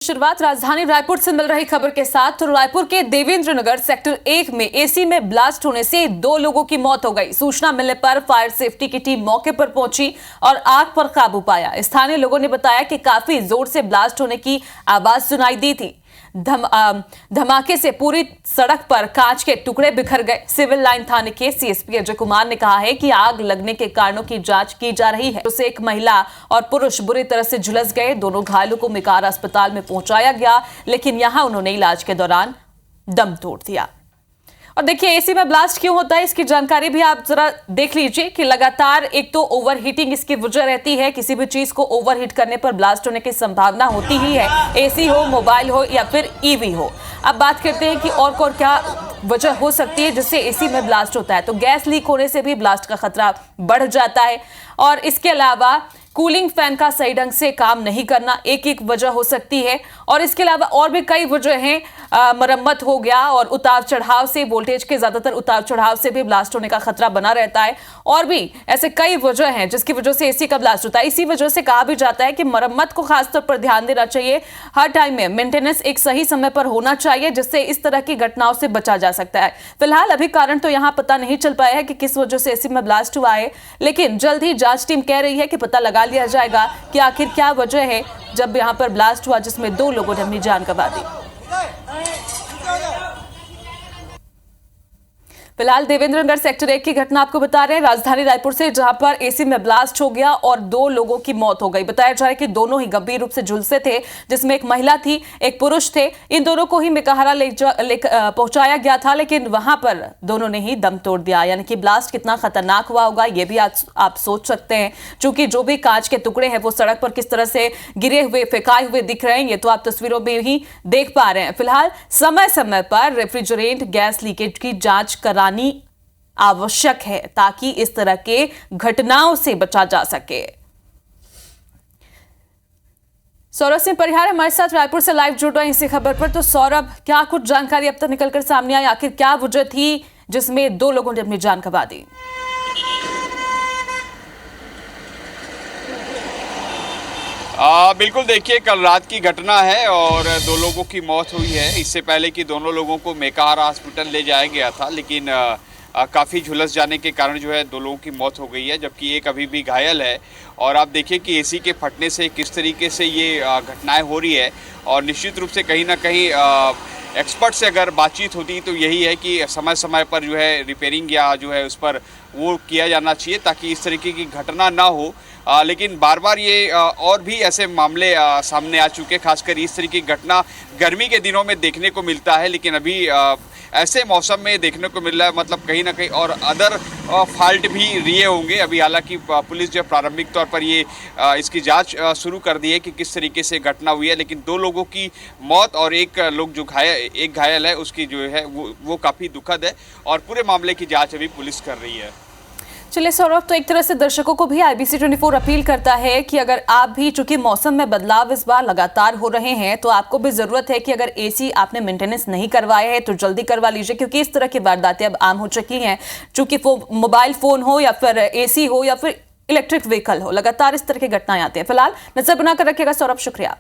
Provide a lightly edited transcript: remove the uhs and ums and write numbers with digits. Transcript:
शुरुआत राजधानी रायपुर से मिल रही खबर के साथ। तो रायपुर के देवेंद्र नगर सेक्टर 1 में एसी में ब्लास्ट होने से 2 लोगों की मौत हो गई। सूचना मिलने पर फायर सेफ्टी की टीम मौके पर पहुंची और आग पर काबू पाया। स्थानीय लोगों ने बताया कि काफी जोर से ब्लास्ट होने की आवाज सुनाई दी थी। धमाके से पूरी सड़क पर कांच के टुकड़े बिखर गए। सिविल लाइन थाने के सीएसपी अजय कुमार ने कहा है कि आग लगने के कारणों की जांच की जा रही है। उसे एक महिला और पुरुष बुरी तरह से झुलस गए। दोनों घायलों को मेकार अस्पताल में पहुंचाया गया, लेकिन यहां उन्होंने इलाज के दौरान दम तोड़ दिया। और देखिए, एसी में ब्लास्ट क्यों होता है, इसकी जानकारी भी आप जरा देख लीजिए कि लगातार एक तो ओवरहीटिंग इसकी वजह रहती है। किसी भी चीज को ओवरहीट करने पर ब्लास्ट होने की संभावना होती ही है, एसी हो, मोबाइल हो या फिर ईवी हो। अब बात करते हैं कि और क्या वजह हो सकती है जिससे एसी में ब्लास्ट होता है। तो गैस लीक होने से भी ब्लास्ट का खतरा बढ़ जाता है, और इसके अलावा कूलिंग फैन का सही ढंग से काम नहीं करना एक वजह हो सकती है। और इसके अलावा और भी कई वजह हैं। मरम्मत हो गया और उतार चढ़ाव से, वोल्टेज के ज्यादातर उतार चढ़ाव से भी ब्लास्ट होने का खतरा बना रहता है। और भी ऐसे कई वजह हैं जिसकी वजह से एसी का ब्लास्ट होता है। इसी वजह से कहा भी जाता है कि मरम्मत को खासतौर पर ध्यान देना चाहिए। हर टाइम में मेंटेनेंस एक सही समय पर होना चाहिए, जिससे इस तरह की घटनाओं से बचा जा सकता है। फिलहाल अभी कारण तो यहाँ पता नहीं चल पाया है कि किस वजह से एसी में ब्लास्ट हुआ है, लेकिन जल्द ही जांच टीम कह रही है कि पता लगा लिया जाएगा कि आखिर क्या वजह है जब यहां पर ब्लास्ट हुआ जिसमें 2 लोगों ने अपनी जान गंवा दी। फिलहाल देवेंद्र नगर सेक्टर 1 की घटना आपको बता रहे हैं, राजधानी रायपुर से, जहां पर एसी में ब्लास्ट हो गया और 2 लोगों की मौत हो गई। बताया जा रहा है कि दोनों ही गंभीर रूप से झुलसे थे, जिसमें एक महिला थी, एक पुरुष थे। इन दोनों को ही मेकाहारा पहुंचाया गया था, लेकिन वहां पर दोनों ने ही दम तोड़ दिया। यानी कि ब्लास्ट कितना खतरनाक हुआ होगा ये भी आप सोच सकते हैं, क्योंकि जो भी कांच के टुकड़े हैं वो सड़क पर किस तरह से गिरे हुए, फेंकाए हुए दिख रहे हैं, ये तो आप तस्वीरों में ही देख पा रहे हैं। फिलहाल समय समय पर रेफ्रिजरेंट गैस लीकेज की जांच करानी आवश्यक है, ताकि इस तरह के घटनाओं से बचा जा सके। सौरभ सिंह परिहार हमारे साथ रायपुर से लाइव जुड़ रहे हैं इसी खबर पर। तो सौरभ, क्या कुछ जानकारी अब तक निकलकर सामने आई, आखिर क्या वजह थी जिसमें 2 लोगों ने अपनी जान गंवा दी? बिल्कुल, देखिए, कल रात की घटना है और 2 लोगों की मौत हुई है। इससे पहले कि दोनों लोगों को मेकाहारा हॉस्पिटल ले जाया गया था, लेकिन काफ़ी झुलस जाने के कारण जो है 2 लोगों की मौत हो गई है, जबकि एक अभी भी घायल है। और आप देखिए कि एसी के फटने से किस तरीके से ये घटनाएं हो रही है। और निश्चित रूप से कहीं ना कहीं एक्सपर्ट से अगर बातचीत होती तो यही है कि समय समय पर जो है रिपेयरिंग या जो है उस पर वो किया जाना चाहिए, ताकि इस तरीके की घटना ना हो। लेकिन बार बार ये और भी ऐसे मामले सामने आ चुके हैं। खासकर इस तरीके की घटना गर्मी के दिनों में देखने को मिलता है, लेकिन अभी ऐसे मौसम में देखने को मिल रहा है, मतलब कहीं ना कहीं और अदर फॉल्ट भी रहे होंगे। अभी हालांकि पुलिस जो प्रारंभिक तौर पर ये इसकी जांच शुरू कर दी है कि किस तरीके से घटना हुई है, लेकिन 2 लोगों की मौत और एक घायल है, उसकी जो है वो काफ़ी दुखद है। और पूरे मामले की जाँच अभी पुलिस कर रही है। चलिए सौरभ, तो एक तरह से दर्शकों को भी IBC 24 अपील करता है कि अगर आप भी, चूंकि मौसम में बदलाव इस बार लगातार हो रहे हैं, तो आपको भी जरूरत है कि अगर एसी आपने मेंटेनेंस नहीं करवाया है तो जल्दी करवा लीजिए, क्योंकि इस तरह की वारदातें अब आम हो चुकी हैं। चूंकि मोबाइल फोन हो या फिर एसी हो या फिर इलेक्ट्रिक व्हीकल हो, लगातार इस तरह की घटनाएं आती हैं। फिलहाल नजर बनाकर रखिएगा सौरभ, शुक्रिया।